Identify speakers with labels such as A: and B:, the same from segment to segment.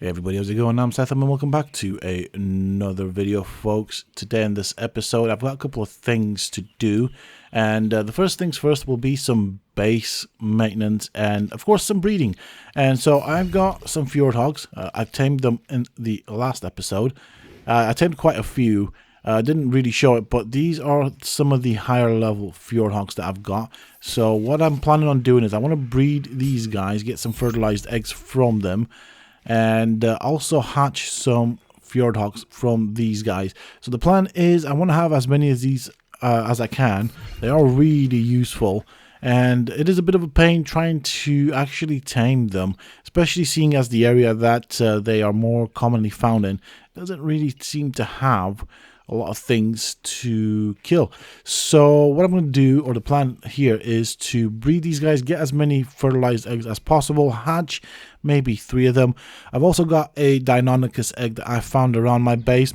A: Hey everybody, how's it going? I'm Sethum and welcome back to another video, folks. Today in this episode, I've got a couple of things to do. And the first things first will be some base maintenance and, of course, some breeding. And so I've got some Fjordhawks. I've tamed them in the last episode. I tamed quite a few. Didn't really show it, but these are some of the higher level Fjordhawks that I've got. So what I'm planning on doing is I want to breed these guys, get some fertilized eggs from them, and also hatch some Fjordhawks from these guys. So the plan is I want to have as many of these as I can. They are really useful, and it is a bit of a pain trying to actually tame them, especially seeing as the area that they are more commonly found in doesn't really seem to have a lot of things to kill. So what I'm going to do, or the plan here, is to breed these guys, get as many fertilized eggs as possible, hatch maybe 3 of them. I've also got a Deinonychus egg that I found around my base,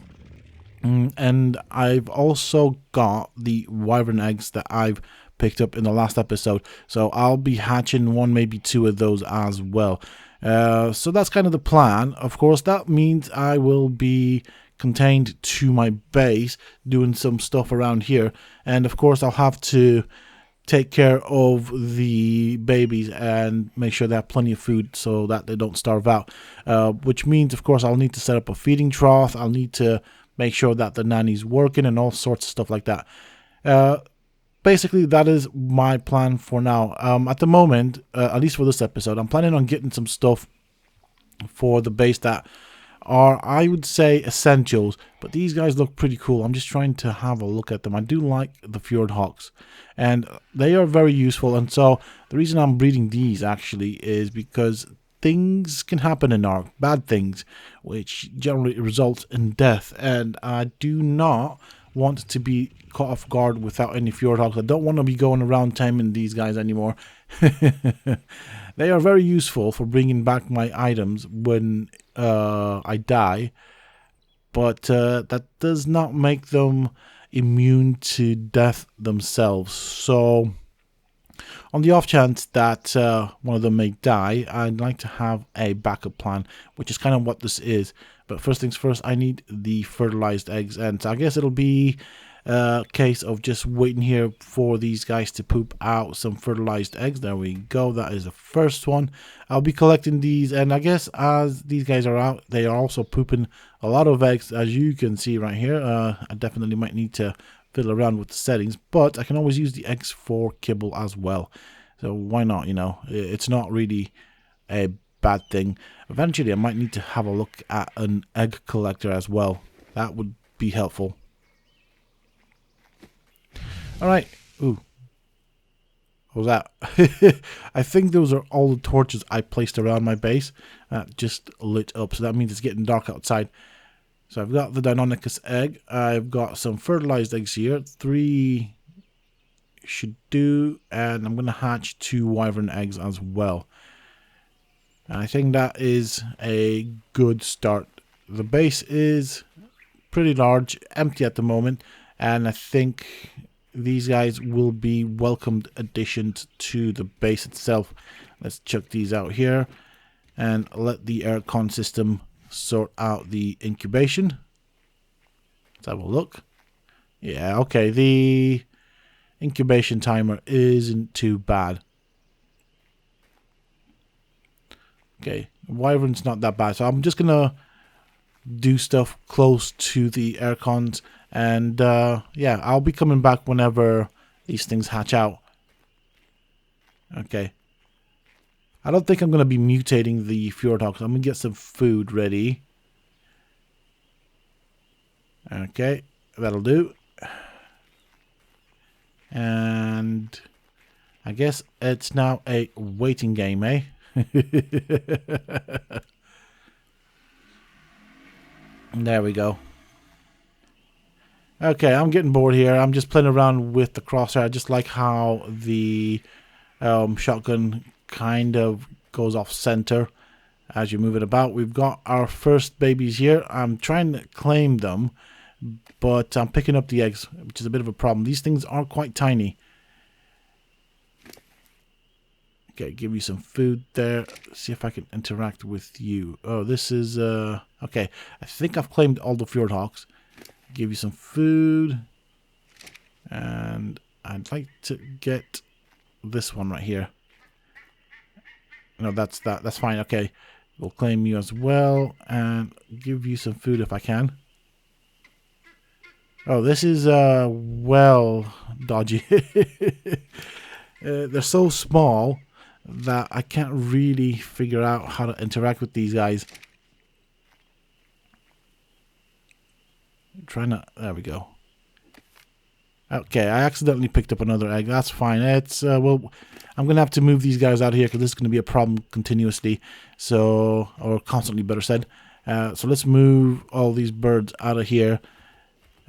A: and I've also got the Wyvern eggs that I've picked up in the last episode, so I'll be hatching 1, maybe 2 of those as well. So that's kind of the plan. Of course, that means I will be contained to my base, doing some stuff around here, and of course I'll have to take care of the babies and make sure they have plenty of food so that they don't starve out, which means of course I'll need to set up a feeding trough. I'll need to make sure that the nanny's working and all sorts of stuff like that. Basically that is my plan for now. At the moment, at least for this episode, I'm planning on getting some stuff for the base that are, I would say, essentials, but these guys look pretty cool. I'm just trying to have a look at them. I do like the Fjordhawks, and they are very useful, and so the reason I'm breeding these actually is because things can happen in Ark, bad things, which generally result in death, and I do not want to be caught off guard without any Fjordhawks. I don't want to be going around taming these guys anymore. They are very useful for bringing back my items when I die, but that does not make them immune to death themselves. So on the off chance that one of them may die, I'd like to have a backup plan, which is kind of what this is. But first things first, I need the fertilized eggs, and so I guess it'll be a case of just waiting here for these guys to poop out some fertilized eggs. There we go, that is the first one. I'll be collecting these, and I guess as these guys are out, they are also pooping a lot of eggs, as you can see right here. I definitely might need to fiddle around with the settings, but I can always use the eggs for kibble as well, so why not? You know, it's not really a bad thing. Eventually I might need to have a look at an egg collector as well. That would be helpful. Alright. Ooh. What was that? I think those are all the torches I placed around my base that just lit up, so that means it's getting dark outside. So I've got the Deinonychus egg. I've got some fertilized eggs here. 3 should do, and I'm going to hatch 2 Wyvern eggs as well. And I think that is a good start. The base is pretty large, empty at the moment, and I think these guys will be welcomed additions to the base itself. Let's check these out here and let the aircon system sort out the incubation. Let's have a look. Yeah, okay, the incubation timer isn't too bad. Okay, Wyvern's not that bad, so I'm just gonna do stuff close to the aircons, and yeah, I'll be coming back whenever these things hatch out. Okay, I don't think I'm gonna be mutating the Fjordhawks. I'm gonna get some food ready. Okay, that'll do. And I guess it's now a waiting game, eh? There we go. Okay, I'm getting bored here. I'm just playing around with the crosshair. I just like how the shotgun kind of goes off center as you move it about. We've got our first babies here. I'm trying to claim them, but I'm picking up the eggs, which is a bit of a problem. These things are quite tiny. Okay, give you some food there. See if I can interact with you. Oh, this is okay. I think I've claimed all the Fjordhawks. Give you some food, and I'd like to get this one right here. No, that's fine. Okay, we'll claim you as well and give you some food if I can. Oh, this is well dodgy. They're so small that I can't really figure out how to interact with these guys. I'm trying to... There we go. Okay, I accidentally picked up another egg. That's fine. It's well, I'm gonna have to move these guys out here because this is gonna be a problem continuously. So, or constantly, better said. So let's move all these birds out of here.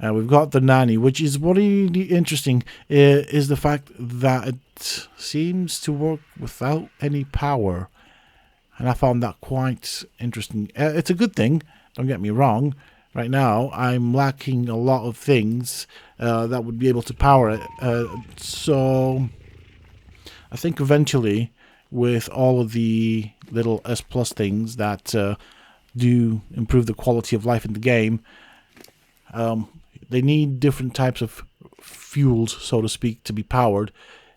A: We've got the nanny, which is really interesting, is the fact that it seems to work without any power. And I found that quite interesting. It's a good thing, don't get me wrong. Right now, I'm lacking a lot of things that would be able to power it. So, I think eventually, with all of the little S plus things that do improve the quality of life in the game, they need different types of fuels, so to speak, to be powered.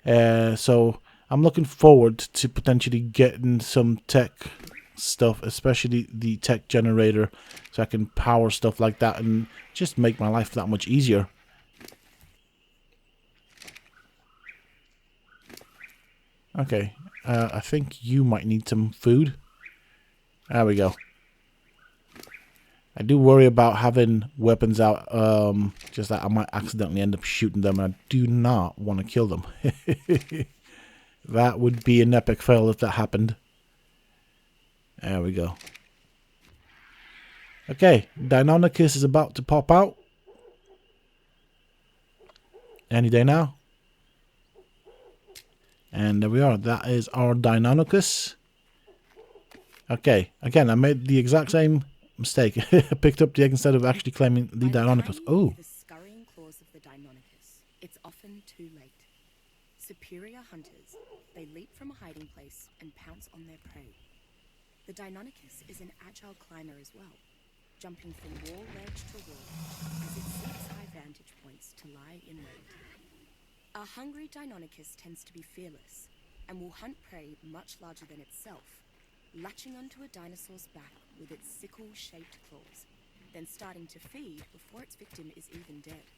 A: So I'm looking forward to potentially getting some tech stuff, especially the tech generator, so I can power stuff like that and just make my life that much easier. Okay, I think you might need some food. There we go. I do worry about having weapons out, just that I might accidentally end up shooting them, and I do not want to kill them. That would be an epic fail if that happened. There we go. Okay, Deinonychus is about to pop out. Any day now. And there we are. That is our Deinonychus. Okay, again, I made the exact same mistake. I picked up the egg instead of actually claiming the Deinonychus. Oh.
B: The scurrying claws of the Deinonychus, it's often too late. Superior hunters, they leap from a hiding place and pounce on their prey. The Deinonychus is an agile climber as well, jumping from wall ledge to wall as it seeks high vantage points to lie in wait. A hungry Deinonychus tends to be fearless and will hunt prey much larger than itself, latching onto a dinosaur's back with its sickle-shaped claws, then starting to feed before its victim is even dead.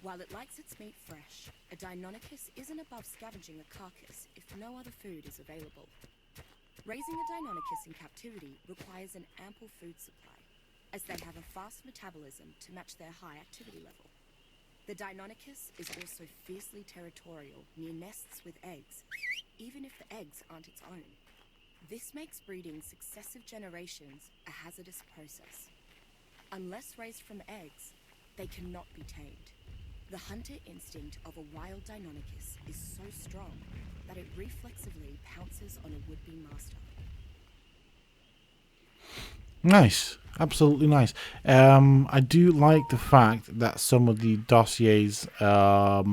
B: While it likes its meat fresh, a Deinonychus isn't above scavenging a carcass if no other food is available. Raising a Deinonychus in captivity requires an ample food supply, as they have a fast metabolism to match their high activity level. The Deinonychus is also fiercely territorial near nests with eggs, even if the eggs aren't its own. This makes breeding successive generations a hazardous process. Unless raised from eggs, they cannot be tamed. The hunter instinct of a wild Deinonychus is so strong that it reflexively pounces on a would-be master.
A: Nice. Absolutely nice. I do like the fact that some of the dossiers are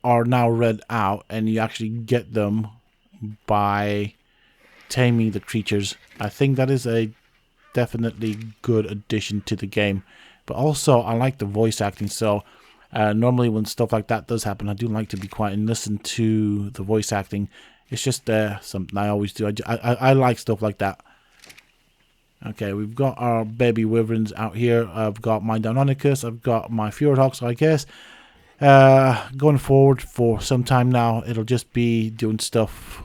A: now read out and you actually get them by taming the creatures. I think that is a definitely good addition to the game. But also, I like the voice acting, so normally when stuff like that does happen, I do like to be quiet and listen to the voice acting. It's just something I always do. I like stuff like that. Okay, we've got our baby wyverns out here. I've got my Deinonychus. I've got my Fjordhawks, I guess. Going forward for some time now, it'll just be doing stuff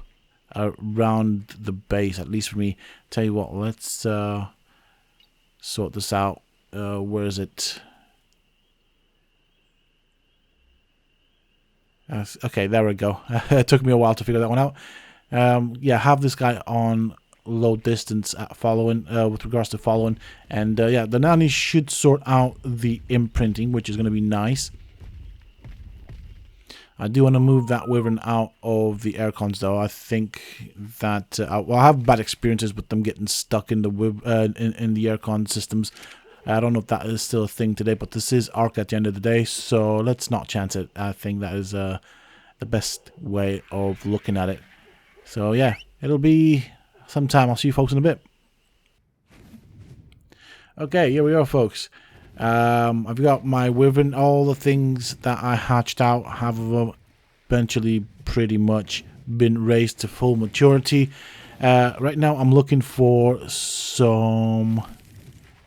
A: around the base, at least for me. Tell you what, let's sort this out. Where is it? Okay, there we go. It took me a while to figure that one out. Yeah, have this guy on low distance at following, with regards to following, and yeah, the nanny should sort out the imprinting, which is going to be nice. I do want to move that wyvern out of the aircons, though. I think that well, I have bad experiences with them getting stuck in the in the aircon systems. I don't know if that is still a thing today, but this is Ark at the end of the day, so let's not chance it. I think that is the best way of looking at it. So yeah, it'll be some time. I'll see you folks in a bit. Okay, here we are, folks. I've got my wyvern. All the things that I hatched out have eventually pretty much been raised to full maturity. Right now I'm looking for some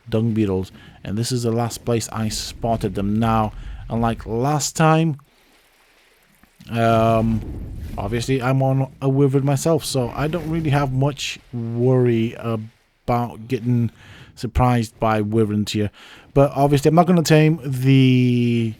A: dung beetles, and this is the last place I spotted them. Now, unlike last time, obviously I'm on a wyvern myself, so I don't really have much worry about getting surprised by wyverns here. But obviously I'm not going to tame the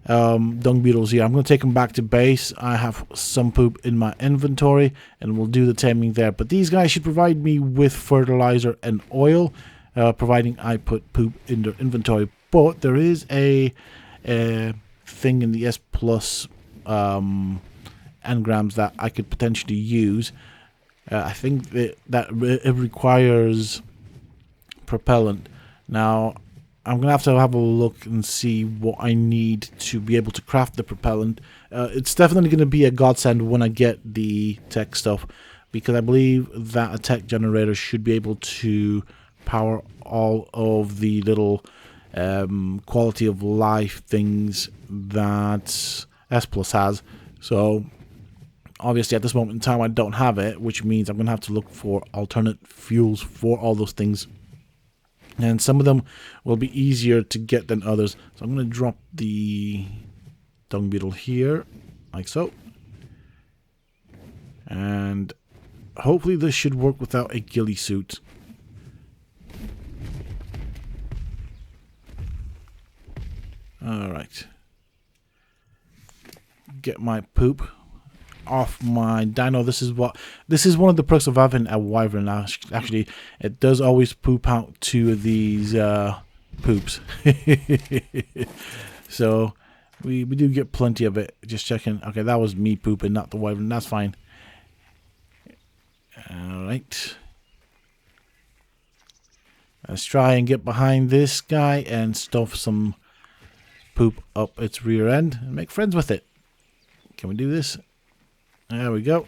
A: dung beetles here. I'm going to take them back to base. I have some poop in my inventory, and we'll do the taming there. But these guys should provide me with fertilizer and oil, providing I put poop in their inventory. But there is a thing in the S plus engrams that I could potentially use. I think that it requires propellant. Now I'm gonna have a look and see what I need to be able to craft the propellant. It's definitely gonna be a godsend when I get the tech stuff, because I believe that a tech generator should be able to power all of the little quality of life things that S Plus has. So obviously at this moment in time I don't have it, which means I'm gonna have to look for alternate fuels for all those things. And some of them will be easier to get than others. So I'm going to drop the dung beetle here, like so. And hopefully this should work without a ghillie suit. Alright. Get my poop off my dino. This is one of the perks of having a wyvern. Actually, it does always poop out to these poops. So we do get plenty of it. Just checking. Okay, that was me pooping, not the wyvern. That's fine. Alright, let's try and get behind this guy and stuff some poop up its rear end and make friends with it. Can we do this? There we go.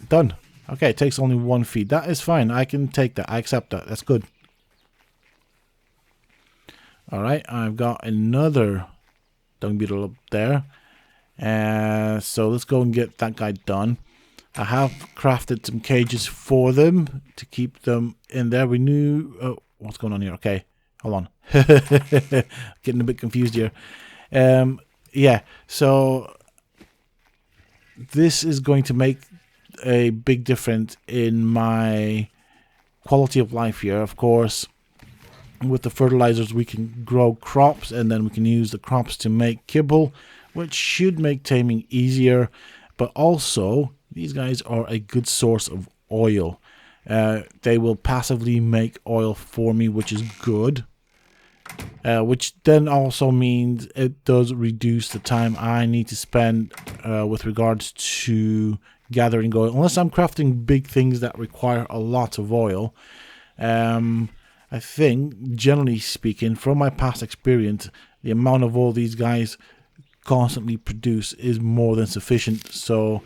A: Done. Okay, it takes only 1 feed. That is fine. I can take that. I accept that. That's good. Alright, I've got another dung beetle up there. So let's go and get that guy done. I have crafted some cages for them to keep them in there. We knew... Oh, what's going on here? Okay, hold on. Getting a bit confused here. Yeah, so... this is going to make a big difference in my quality of life here. Of course, with the fertilizers we can grow crops, and then we can use the crops to make kibble, which should make taming easier. But also, these guys are a good source of oil. They will passively make oil for me, which is good. Which then also means it does reduce the time I need to spend with regards to gathering oil, unless I'm crafting big things that require a lot of oil. I think, generally speaking, from my past experience, the amount of oil these guys constantly produce is more than sufficient, so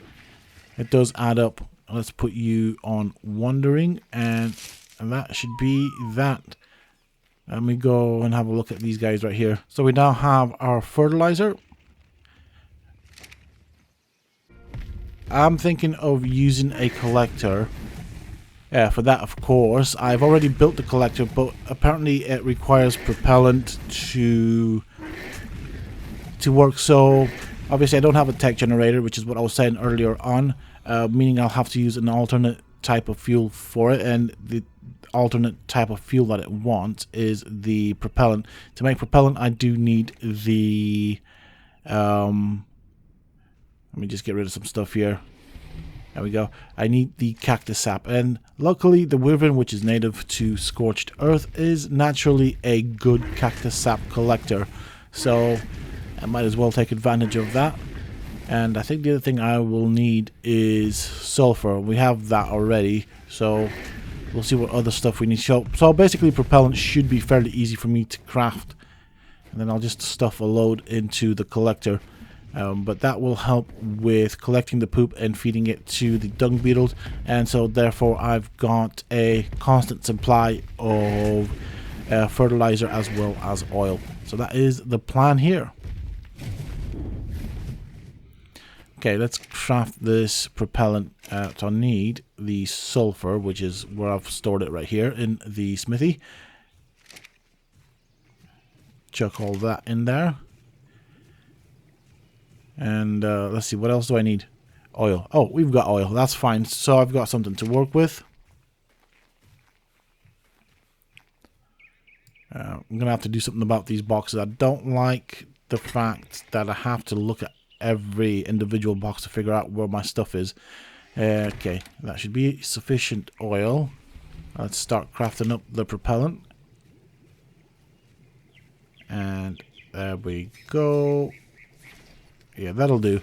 A: it does add up. Let's put you on wandering, and that should be that. Let me go and have a look at these guys right here. So we now have our fertilizer. I'm thinking of using a collector. For that, of course. I've already built the collector, but apparently it requires propellant to work. So obviously I don't have a tech generator, which is what I was saying earlier on, meaning I'll have to use an alternate type of fuel for it, and the alternate type of fuel that it wants is the propellant. To make propellant, I do need the let me just get rid of some stuff here. There we go. I need the cactus sap, and luckily the wyvern, which is native to scorched earth, is naturally a good cactus sap collector, so I might as well take advantage of that. And I think the other thing I will need is sulfur. We have that already, so we'll see what other stuff we need. So basically propellant should be fairly easy for me to craft, and then I'll just stuff a load into the collector. But that will help with collecting the poop and feeding it to the dung beetles, and so therefore I've got a constant supply of fertilizer as well as oil. So that is the plan here. Okay, let's craft this propellant. So I need the sulfur, which is where I've stored it right here in the smithy. Chuck all that in there. And let's see, what else do I need? Oil. Oh, we've got oil. That's fine. So I've got something to work with. I'm going to have to do something about these boxes. I don't like the fact that I have to look at every individual box to figure out where my stuff is. Okay, that should be sufficient oil. Let's start crafting up the propellant. And there we go. Yeah, that'll do.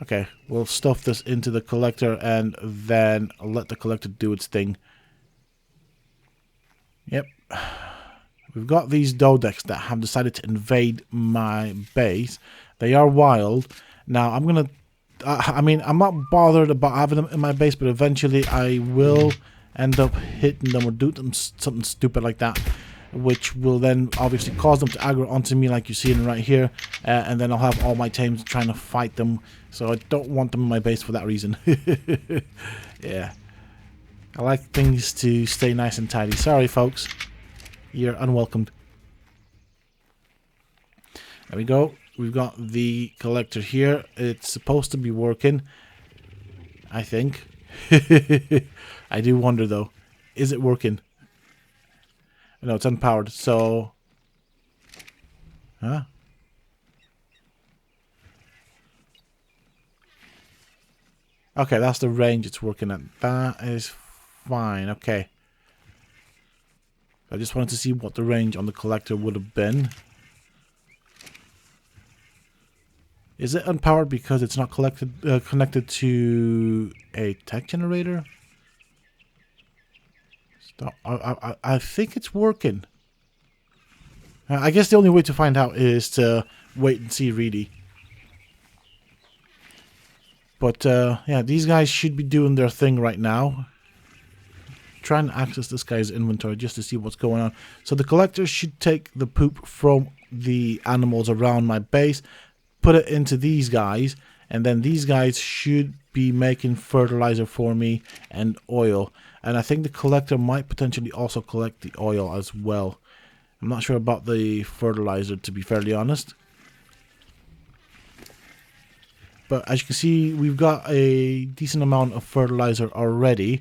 A: Okay, we'll stuff this into the collector and then let the collector do its thing. Yep. We've got these Dodeks that have decided to invade my base. They are wild. Now, I'm going to... I mean, I'm not bothered about having them in my base, but eventually I will end up hitting them or do them something stupid like that, which will then obviously cause them to aggro onto me like you're seeing right here, and then I'll have all my teams trying to fight them, so I don't want them in my base for that reason. Yeah. I like things to stay nice and tidy. Sorry, folks. You're unwelcomed. There we go. We've got the collector here. It's supposed to be working, I think. I do wonder, though. Is it working? No, it's unpowered, so... Huh? Okay, that's the range it's working at. That is fine, okay. I just wanted to see what the range on the collector would have been. Is it unpowered because it's not connected to a tech generator? Stop. I think it's working. I guess the only way to find out is to wait and see, really. But yeah, these guys should be doing their thing right now. Try and access this guy's inventory just to see what's going on. So the collector should take the poop from the animals around my base, put it into these guys, and then these guys should be making fertilizer for me and oil. And I think the collector might potentially also collect the oil as well. I'm not sure about the fertilizer, to be fairly honest. But as you can see, we've got a decent amount of fertilizer already.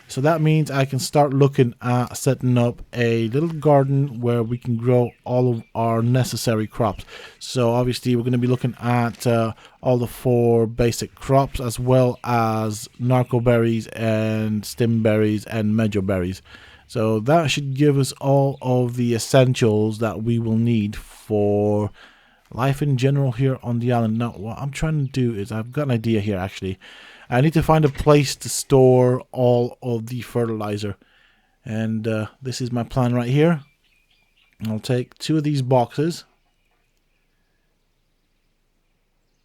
A: So that means I can start looking at setting up a little garden where we can grow all of our necessary crops. So obviously we're going to be looking at all the 4 basic crops, as well as narco berries and stim berries and medjo berries. So that should give us all of the essentials that we will need for life in general here on the island. Now what I'm trying to do is, I've got an idea here actually. I need to find a place to store all of the fertilizer. And this is my plan right here. I'll take 2 of these boxes.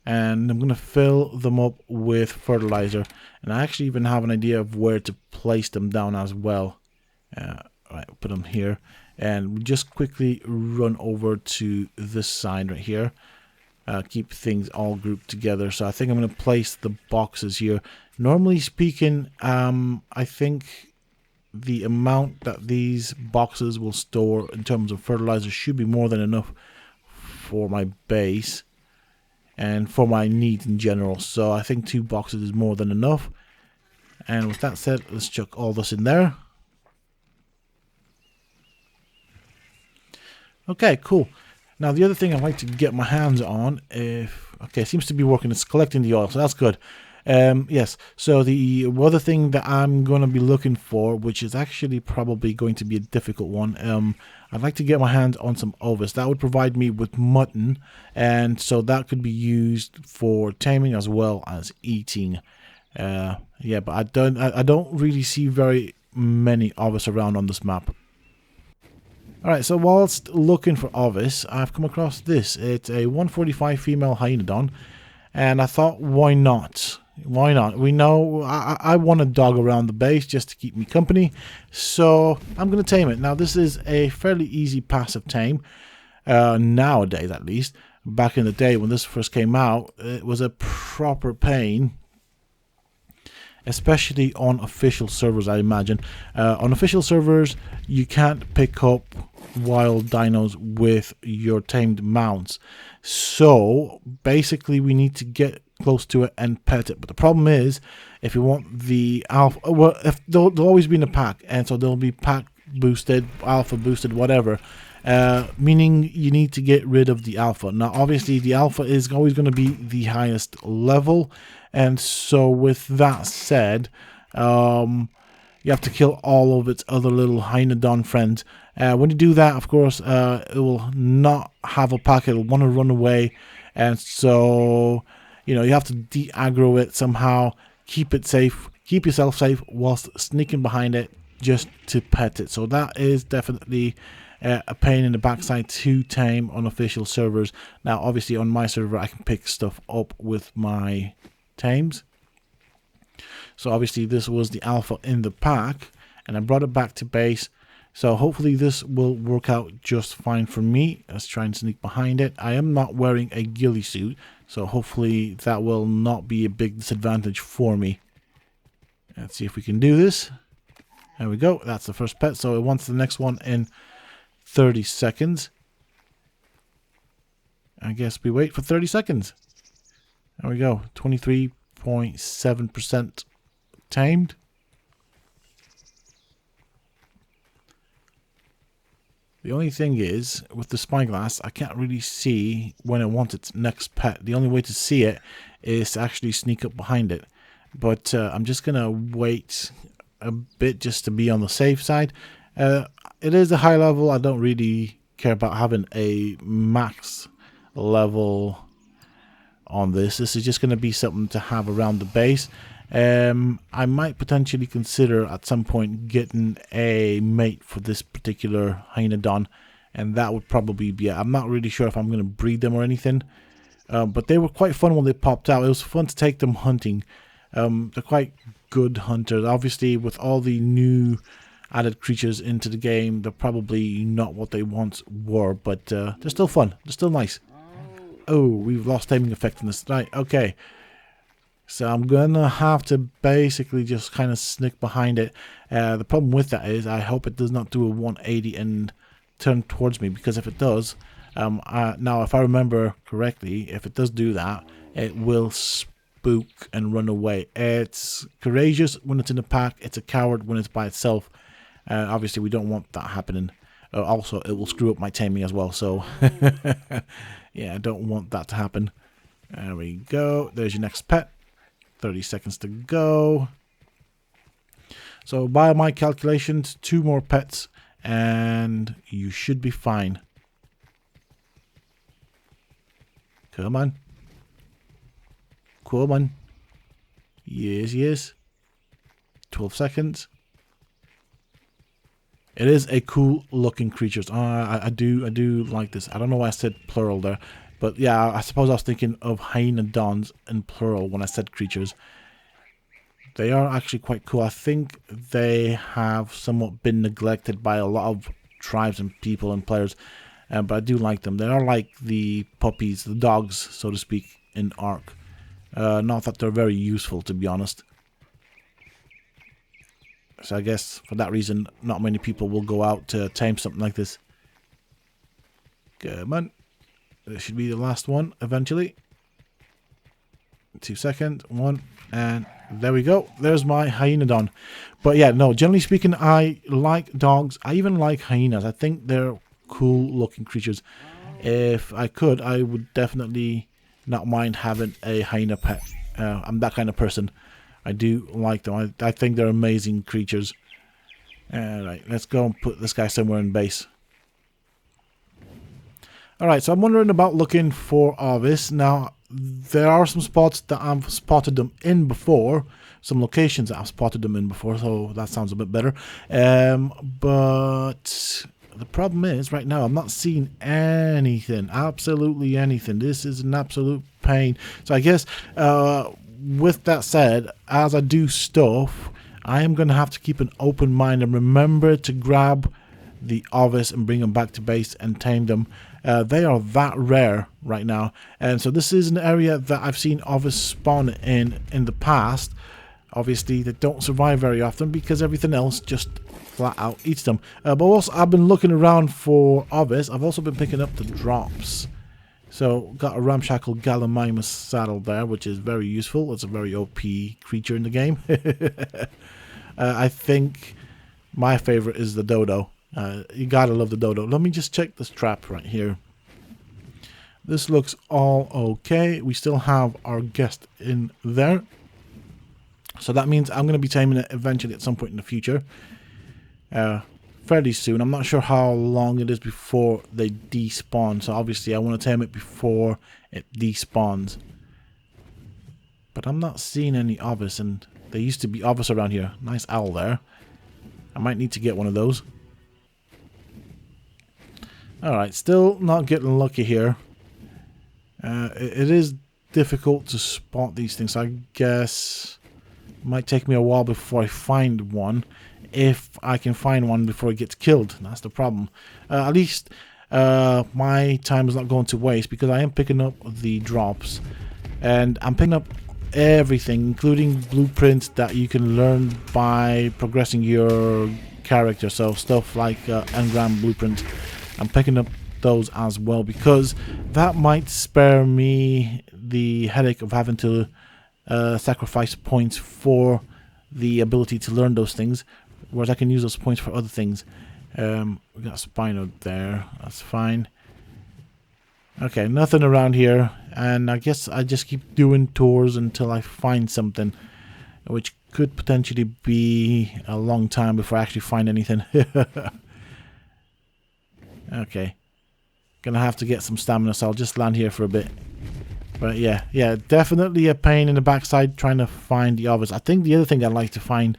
A: And I'm going to fill them up with fertilizer. And I actually even have an idea of where to place them down as well. Right, put them here. And we just quickly run over to this side right here. Keep things all grouped together. So I think I'm going to place the boxes here. Normally speaking, I think the amount that these boxes will store in terms of fertilizer should be more than enough for my base and for my needs in general. So I think 2 boxes is more than enough. And with that said, let's chuck all this in there. Okay, cool. Now, the other thing I'd like to get my hands on, okay, it seems to be working, it's collecting the oil, so that's good. Yes, so the other thing that I'm going to be looking for, which is actually probably going to be a difficult one, I'd like to get my hands on some ovis. That would provide me with mutton, and so that could be used for taming as well as eating. Yeah, but I don't really see very many ovis around on this map. Alright, so whilst looking for Ovis, I've come across this. It's a 145 female hyenodon, and I thought, why not? Why not? We know I want a dog around the base just to keep me company, so I'm going to tame it. Now, this is a fairly easy passive tame, nowadays at least. Back in the day when this first came out, it was a proper pain. Especially on official servers, I imagine. On official servers, you can't pick up wild dinos with your tamed mounts. So, basically, we need to get close to it and pet it. But the problem is, if you want the alpha... Well, if they'll always be in a pack. And so they'll be pack boosted, alpha boosted, whatever. Meaning you need to get rid of the alpha. Now, obviously, the alpha is always going to be the highest level. And so with that said, you have to kill all of its other little hyenodon friends. When you do that, of course, it will not have a pack. It will want to run away. And so, you know, you have to de-aggro it somehow. Keep it safe. Keep yourself safe whilst sneaking behind it just to pet it. So that is definitely a pain in the backside to tame on official servers. Now, obviously, on my server, I can pick stuff up with my tames. So obviously this was the alpha in the pack, and I brought it back to base. So hopefully this will work out just fine for me. Let's try and sneak behind it. I am not wearing a ghillie suit, so hopefully that will not be a big disadvantage for me. Let's see if we can do this. There we go. That's the first pet. So it wants the next one in 30 seconds. I guess we wait for 30 seconds. There we go. 23.7% tamed. The only thing is, with the spyglass, I can't really see when it wants its next pet. The only way to see it is to actually sneak up behind it. But I'm just going to wait a bit just to be on the safe side. It is a high level. I don't really care about having a max level on this. This is just going to be something to have around the base. I might potentially consider at some point getting a mate for this particular hyenodon, and that would probably be it. I'm not really sure if I'm going to breed them or anything, but they were quite fun when they popped out. It was fun to take them hunting. They're quite good hunters. Obviously, with all the new added creatures into the game, they're probably not what they once were, but they're still fun. They're still nice. Oh, we've lost taming effect in this. Right, okay. So I'm going to have to basically just kind of sneak behind it. The problem with that is I hope it does not do a 180 and turn towards me, because if it does, now if I remember correctly, if it does do that, it will spook and run away. It's courageous when it's in a pack. It's a coward when it's by itself. Obviously, we don't want that happening. Also, it will screw up my taming as well. So, yeah, I don't want that to happen. There we go. There's your next pet. 30 seconds to go. So, by my calculations, 2 more pets, and you should be fine. Come on. Come on. Yes, yes. 12 seconds. It is a cool looking creature. I do like this. I don't know why I said plural there, but yeah, I suppose I was thinking of hyenodons in plural when I said creatures. They are actually quite cool. I think they have somewhat been neglected by a lot of tribes and people and players, but I do like them. They are like the puppies, the dogs, so to speak, in Ark. Not that they're very useful, to be honest. So I guess for that reason, not many people will go out to tame something like this. Come on. This should be the last one eventually. 2 seconds. 1. And there we go. There's my hyenodon. But yeah, no, generally speaking, I like dogs. I even like hyenas. I think they're cool looking creatures. If I could, I would definitely not mind having a hyena pet. I'm that kind of person. I do like them. I think they're amazing creatures. Alright, let's go and put this guy somewhere in base. Alright, so I'm wondering about looking for Ovis. Now, there are some spots that I've spotted them in before. Some locations that I've spotted them in before, so that sounds a bit better. But the problem is, right now, I'm not seeing anything. Absolutely anything. This is an absolute pain. So I guess, with that said, as I do stuff, I am going to have to keep an open mind and remember to grab the Ovis and bring them back to base and tame them. They are that rare right now. And so this is an area that I've seen Ovis spawn in the past. Obviously, they don't survive very often because everything else just flat out eats them. But also, I've been looking around for Ovis. I've also been picking up the drops. So, got a Ramshackle Gallimimus saddle there, which is very useful. It's a very OP creature in the game. I think my favorite is the Dodo. You gotta love the Dodo. Let me just check this trap right here. This looks all okay. We still have our guest in there. So that means I'm going to be taming it eventually at some point in the future. Fairly soon. I'm not sure how long it is before they despawn. So obviously I want to tame it before it despawns. But I'm not seeing any Ovis, and there used to be Ovis around here. Nice owl there. I might need to get one of those. Alright, still not getting lucky here. It is difficult to spot these things. I guess it might take me a while before I find one. If I can find one before it gets killed. That's the problem. At least my time is not going to waste because I am picking up the drops. And I'm picking up everything, including blueprints that you can learn by progressing your character. So stuff like engram blueprint. I'm picking up those as well because that might spare me the headache of having to sacrifice points for the ability to learn those things, whereas I can use those points for other things. We got a Spino there, that's fine. Okay, nothing around here, and I guess I just keep doing tours until I find something, which could potentially be a long time before I actually find anything. Okay, gonna have to get some stamina, so I'll just land here for a bit. But yeah, definitely a pain in the backside trying to find the Ovis. I think the other thing I'd like to find,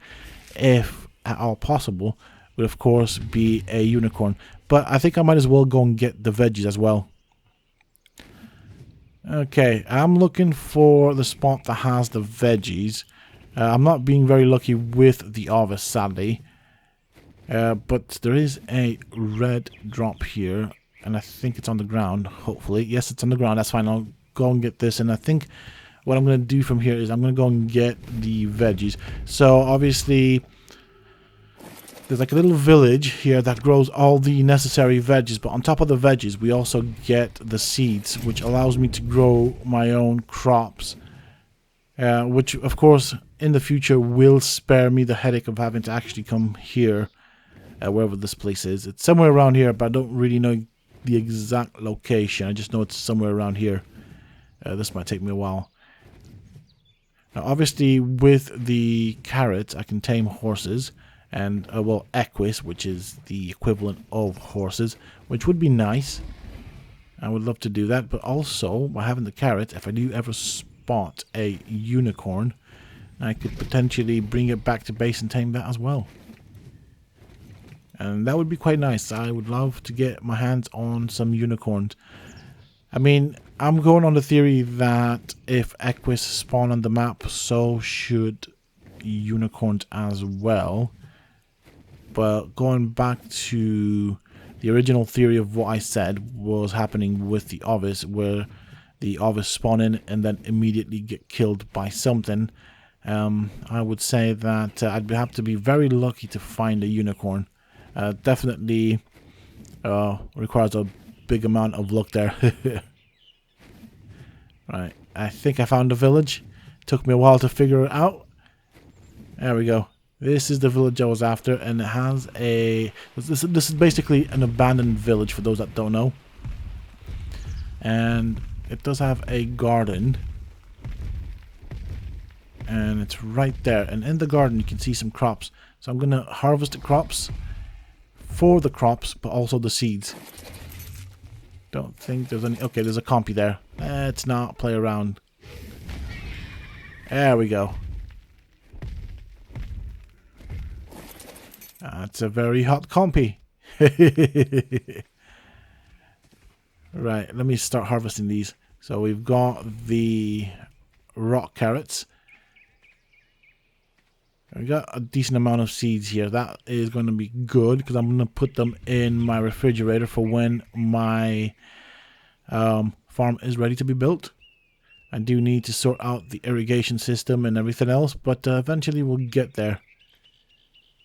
A: if at all possible, would of course be a unicorn. But I think I might as well go and get the veggies as well. Okay, I'm looking for the spot that has the veggies. I'm not being very lucky with the Ovis, sadly. But there is a red drop here, and I think it's on the ground, hopefully. Yes, it's on the ground, that's fine. I'll go and get this, and I think what I'm going to do from here is I'm going to go and get the veggies. So obviously there's like a little village here that grows all the necessary veggies, but on top of the veggies we also get the seeds, which allows me to grow my own crops, which of course in the future will spare me the headache of having to actually come here, wherever this place is. It's somewhere around here, but I don't really know the exact location. I just know it's somewhere around here. This might take me a while. Now, obviously, with the carrots, I can tame horses, and well, equus, which is the equivalent of horses, which would be nice. I would love to do that, but also by having the carrot, if I do ever spot a unicorn, I could potentially bring it back to base and tame that as well. And that would be quite nice. I would love to get my hands on some unicorns. I mean, I'm going on the theory that if equus spawn on the map, so should unicorns as well. But going back to the original theory of what I said was happening with the Ovis, where the Ovis spawn in and then immediately get killed by something, I would say that I'd have to be very lucky to find a unicorn. Definitely requires a big amount of luck there. Right, I think I found the village. Took me a while to figure it out. There we go. This is the village I was after, and it has a... This is basically an abandoned village for those that don't know. And it does have a garden. And it's right there. And in the garden you can see some crops. So I'm going to harvest the crops. For the crops, but also the seeds. Don't think there's any... Okay, there's a compy there. Let's not play around. There we go. That's a very hot compy. Right, let me start harvesting these. So we've got the rock carrots. We got a decent amount of seeds here. That is going to be good because I'm going to put them in my refrigerator for when my farm is ready to be built. I do need to sort out the irrigation system and everything else, but eventually we'll get there.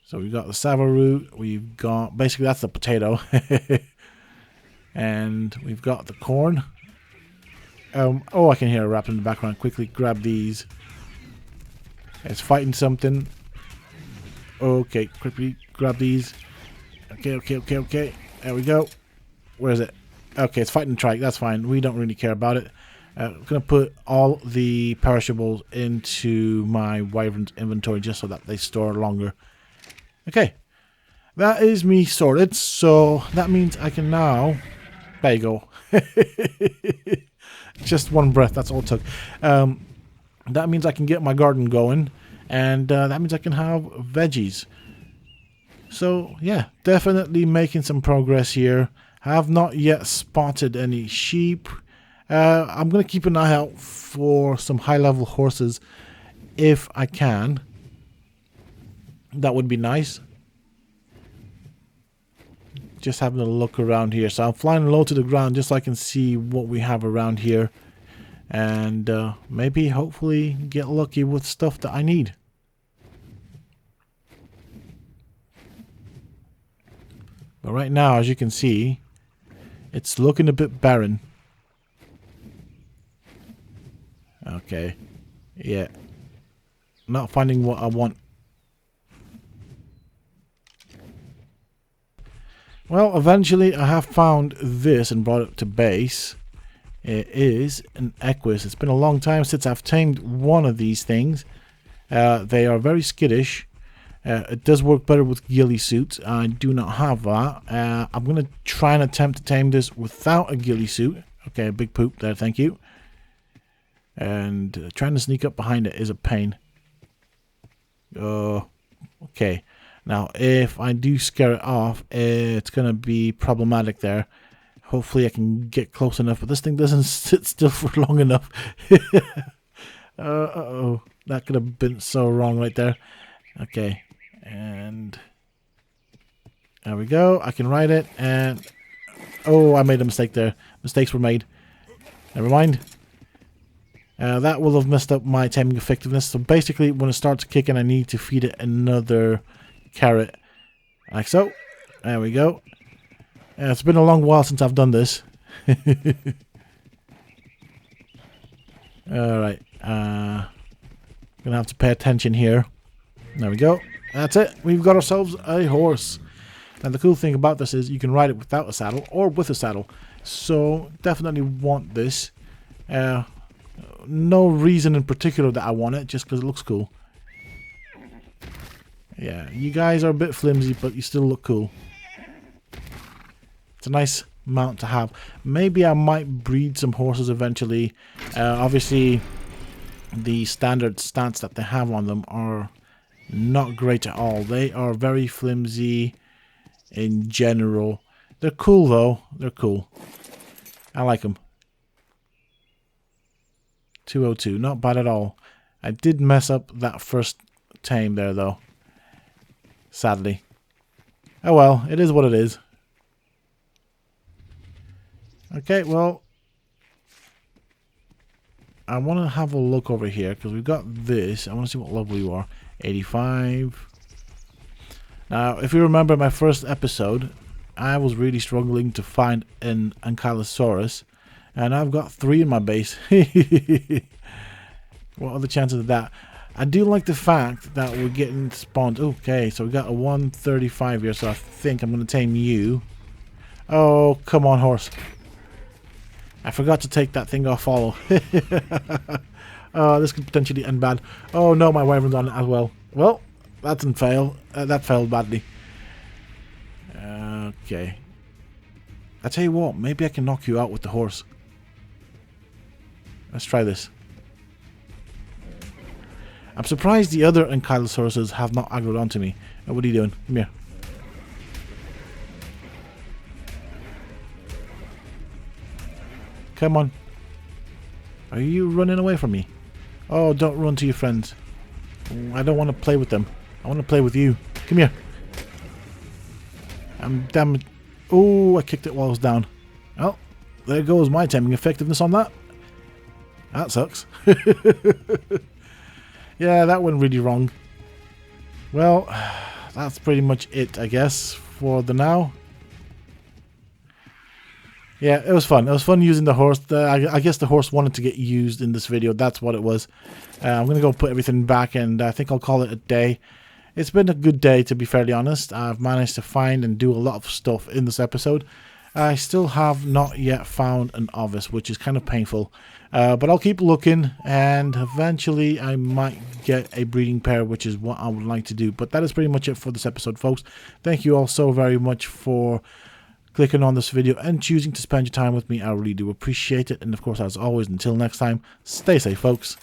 A: So we've got the sava root. We've got, basically that's the potato. And we've got the corn. Oh, I can hear a rap in the background. Quickly grab these. It's fighting something. Okay, quickly grab these. Okay. There we go. Where is it? Okay, it's fighting trike. That's fine. We don't really care about it. I'm going to put all the perishables into my wyvern's inventory just so that they store longer. Okay. That is me sorted. So that means I can now... There you go. Just one breath. That's all it took. That means I can get my garden going. And that means I can have veggies. So, yeah, definitely making some progress here. Have not yet spotted any sheep. I'm going to keep an eye out for some high-level horses if I can. That would be nice. Just having a look around here. So I'm flying low to the ground just so I can see what we have around here. And maybe, hopefully, get lucky with stuff that I need. But right now, as you can see, it's looking a bit barren. Okay. Yeah. Not finding what I want. Well, eventually I have found this and brought it to base. It is an equus. It's been a long time since I've tamed one of these things. They are very skittish. It does work better with ghillie suits. I do not have that. I'm going to try and attempt to tame this without a ghillie suit. Okay, a big poop there, thank you. And trying to sneak up behind it is a pain. Okay. Now, if I do scare it off, it's going to be problematic there. Hopefully I can get close enough, but this thing doesn't sit still for long enough. Uh-oh. That could have been so wrong right there. Okay. And there we go. I can ride it, and... Oh, I made a mistake there. Mistakes were made. Never mind. That will have messed up my taming effectiveness. So basically, when it starts kicking, I need to feed it another carrot. Like so. There we go. It's been a long while since I've done this. Alright. Gonna have to pay attention here. There we go. That's it. We've got ourselves a horse. And the cool thing about this is you can ride it without a saddle or with a saddle. So definitely want this. No reason in particular that I want it, just because it looks cool. Yeah, you guys are a bit flimsy, but you still look cool. It's a nice mount to have. Maybe I might breed some horses eventually. Obviously, the standard stats that they have on them are not great at all. They are very flimsy in general. They're cool, though. They're cool. I like them. 202, not bad at all. I did mess up that first tame there, though. Sadly. Oh well, it is what it is. Okay, well, I want to have a look over here because we've got this. I want to see what level you are. 85. Now, if you remember my first episode, I was really struggling to find an Ankylosaurus, and I've got 3 in my base. What are the chances of that? I do like the fact that we're getting spawned. Okay, so we got a 135 here, so I think I'm going to tame you. Oh, come on, horse. I forgot to take that thing off follow. This could potentially end bad. Oh no, my wyvern's on it as well. Well, that didn't fail. That failed badly. Okay. I tell you what, maybe I can knock you out with the horse. Let's try this. I'm surprised the other Ankylosauruses have not aggroed onto me. What are you doing? Come here. Come on. Are you running away from me? Oh, don't run to your friends. I don't want to play with them. I want to play with you. Come here. Damn it. Oh, I kicked it while I was down. Oh, there goes my timing effectiveness on that. That sucks. Yeah, that went really wrong. Well, that's pretty much it, I guess, for the now. Yeah, it was fun. It was fun using the horse. I guess the horse wanted to get used in this video. That's what it was. I'm going to go put everything back, and I think I'll call it a day. It's been a good day, to be fairly honest. I've managed to find and do a lot of stuff in this episode. I still have not yet found an ovis, which is kind of painful. But I'll keep looking, and eventually I might get a breeding pair, which is what I would like to do. But that is pretty much it for this episode, folks. Thank you all so very much for clicking on this video and choosing to spend your time with me. I really do appreciate it. And of course, as always, until next time, stay safe, folks.